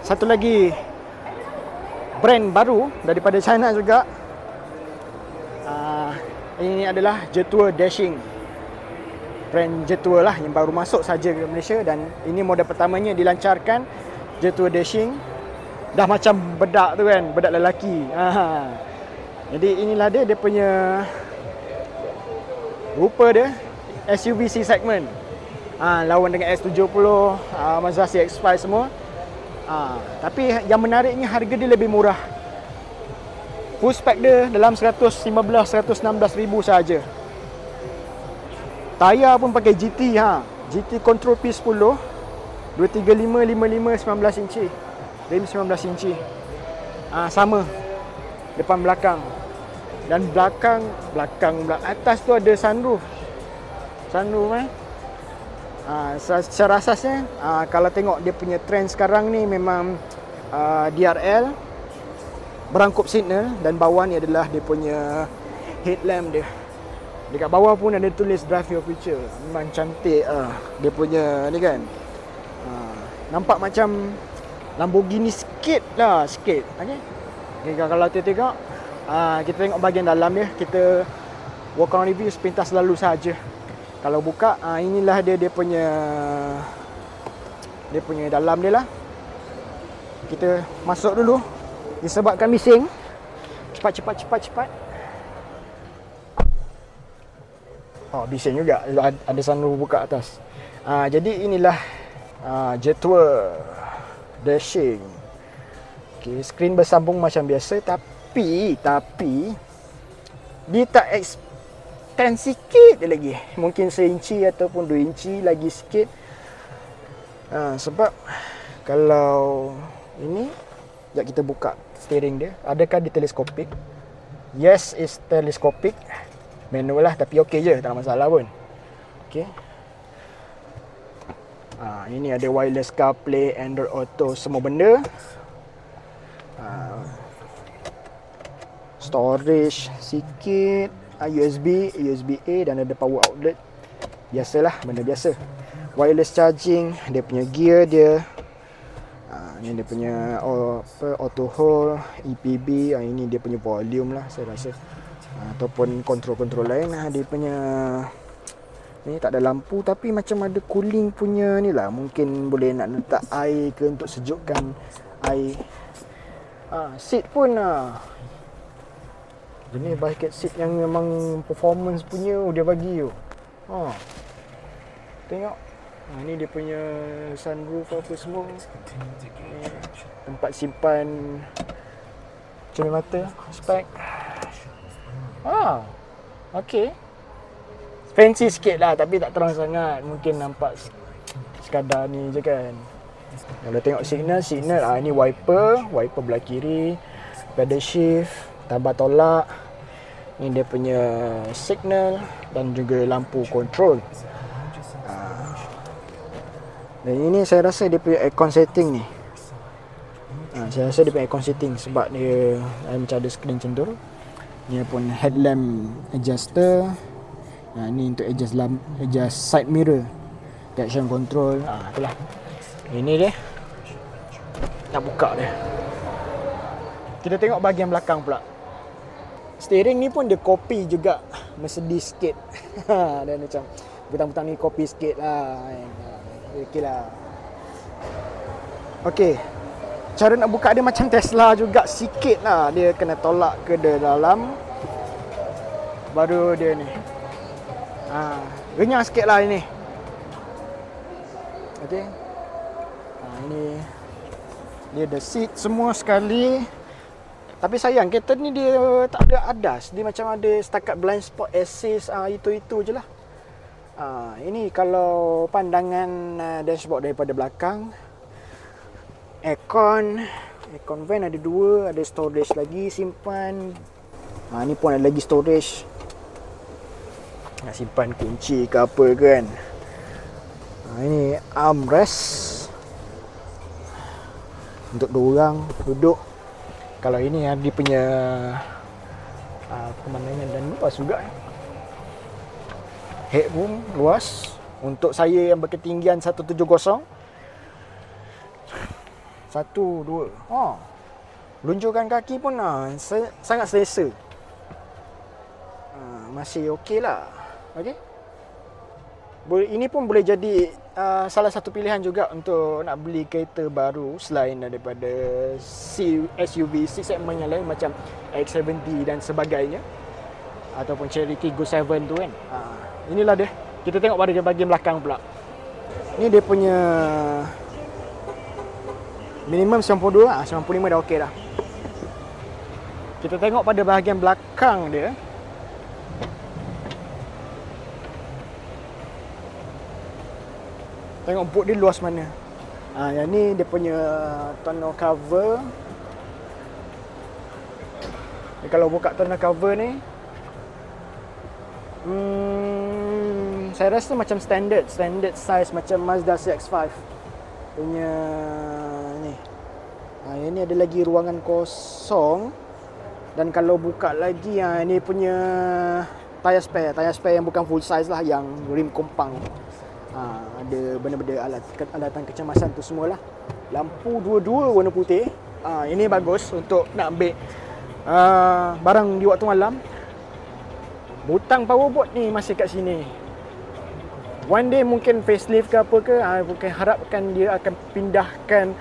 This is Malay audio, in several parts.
satu lagi brand baru daripada China juga. Ini adalah Jetua Dashing. Brand Jetua lah yang baru masuk saja ke Malaysia, dan ini model pertamanya dilancarkan, Jetua Dashing. Dah macam bedak tu kan, bedak lelaki. Jadi inilah dia punya rupa dia, SUV C segment. Lawan dengan S70, Mazda CX-5 semua. Tapi yang menariknya harga dia lebih murah. Full spec dia dalam 115-116 ribu sahaja. Tayar pun pakai GT GT Control P10 235 55 19 inci. Rim 19 inci. Sama depan belakang. Dan belakang atas tu ada sunroof. Secara asasnya kalau tengok dia punya trend sekarang ni memang DRL, berangkup signal, dan bawah ni adalah dia punya headlamp dia. Dekat bawah pun ada tulis Drive Your Future. Memang cantik dia punya ni kan. Nampak macam Lamborghini sikit. Okay, kalau kita tengok, kita tengok bahagian dalam dia. Kita walk around review sepintas lalu saja. Kalau buka, inilah dia punya dalam dia lah. Kita masuk dulu. Disebabkan bising, cepat. Bising juga. Ada sunroof buka atas. Jadi inilah Jetua Dashing. Okay, skrin bersambung macam biasa, tapi dia tak extend sikit dia lagi. Mungkin seinci ataupun 2 inci lagi sikit. Sebab kalau ini, sekejap kita buka steering dia. Adakah dia teleskopik? Yes, is teleskopik. Manual lah, tapi okey je, tak ada masalah pun. Okey. Ini ada wireless CarPlay, Android Auto, semua benda. Storage sikit, USB A, dan ada power outlet. Biasalah, benda biasa. Wireless charging, dia punya gear dia. Ni dia punya auto hold, EPB. Ini dia punya volume lah saya rasa. Ataupun kontrol-kontrol lain. Dia punya ni tak ada lampu, tapi macam ada cooling punya ni lah. Mungkin boleh nak letak air ke untuk sejukkan air. Seat pun jenis basket seat yang memang performance punya dia bagi tu. Tengok. Ni dia punya sunroof apa semua. Tempat simpan cermin mata, spek. Okey. Fancy sikit lah, tapi tak terang sangat. Mungkin nampak sekadar ni je kan. Kalau tengok signal, ni wiper belah kiri, pedal shift, tabah tolak. Ni dia punya signal dan juga lampu control. Dan ini saya rasa dia punya aircon setting ni. Saya rasa dia punya aircon setting sebab dia macam ada skrin macam tu. Ni pun headlamp adjuster. Ni untuk adjust side mirror, traction control. Itulah. Ini dia. Nak buka dia. Kita tengok bahagian belakang pula. Steering ni pun dia copy juga Mercedes sikit. Dan macam butang-butang ni copy sikit lah. Okey lah. Okey. Cara nak buka dia macam Tesla juga sikit lah. Dia kena tolak ke dalam, baru dia ni. Renyah sikit lah ini. Okey. Ini dia ada seat semua sekali. Tapi sayang, kereta ni dia tak ada ADAS. Dia macam ada setakat blind spot assist, itu je lah. Ini kalau pandangan dashboard daripada belakang. Aircon vent ada 2, ada storage lagi simpan. Ni pun ada lagi storage. Nak simpan kunci ke apa kan. Ini armrest untuk 2 orang duduk. Kalau ini dia punya pemandangan dan luas juga. Headroom luas untuk saya yang berketinggian 170. Satu, dua. Lunjurkan kaki pun sangat selesa. Masih okey lah. Okey. Ini pun boleh jadi salah satu pilihan juga untuk nak beli kereta baru selain daripada SUV 6 segment yang lain macam X70 dan sebagainya, ataupun Cherokee Go 7 tu kan. Inilah dia. Kita tengok pada bahagian belakang pula. Ni dia punya minimum 92, 95 dah okey dah. Kita tengok pada bahagian belakang dia. Tengok boot dia luas mana. Yang ni dia punya tonneau cover. Kalau buka tonneau cover ni, saya rasa macam standard size macam Mazda CX-5 punya ni. Yang ni ada lagi ruangan kosong. Dan kalau buka lagi, ni punya tyre spare yang bukan full size lah, yang rim kompang. Ada benda-benda alatan kecemasan tu semualah. Lampu dua-dua warna putih. Ini bagus untuk nak ambil barang di waktu malam. Butang powerboard ni masih kat sini. One day mungkin facelift ke apa ke, mungkin harapkan dia akan pindahkan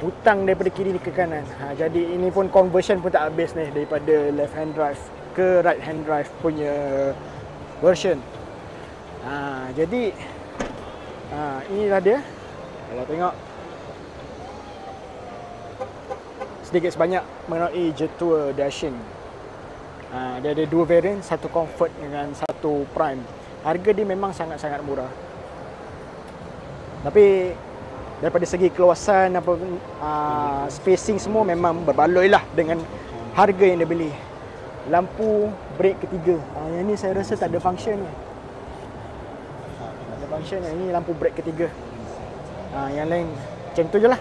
butang daripada kiri ke kanan. Jadi ini pun conversion pun tak habis ni, daripada left hand drive ke right hand drive punya version. Jadi inilah dia. Kalau tengok sedikit sebanyak mengenai Jetour Dashing. Dia ada dua variant, satu Comfort dengan satu Prime. Harga dia memang sangat-sangat murah. Tapi daripada segi keluasan spacing semua memang berbaloi lah dengan harga yang dia beli. Lampu brake ketiga. Yang ni saya rasa tak ada function ni. Function yang ini lampu brake ketiga. Yang lain macam tu je lah.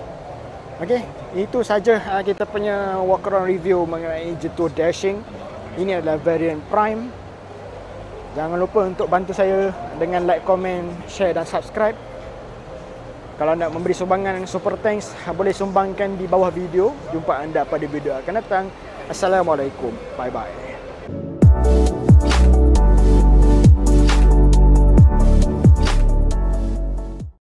Okey, itu saja kita punya walk around review mengenai Jetour Dashing. Ini adalah variant Prime. Jangan lupa untuk bantu saya dengan like, comment, share dan subscribe. Kalau nak memberi sumbangan super thanks, boleh sumbangkan di bawah video. Jumpa anda pada video akan datang. Assalamualaikum. Bye bye.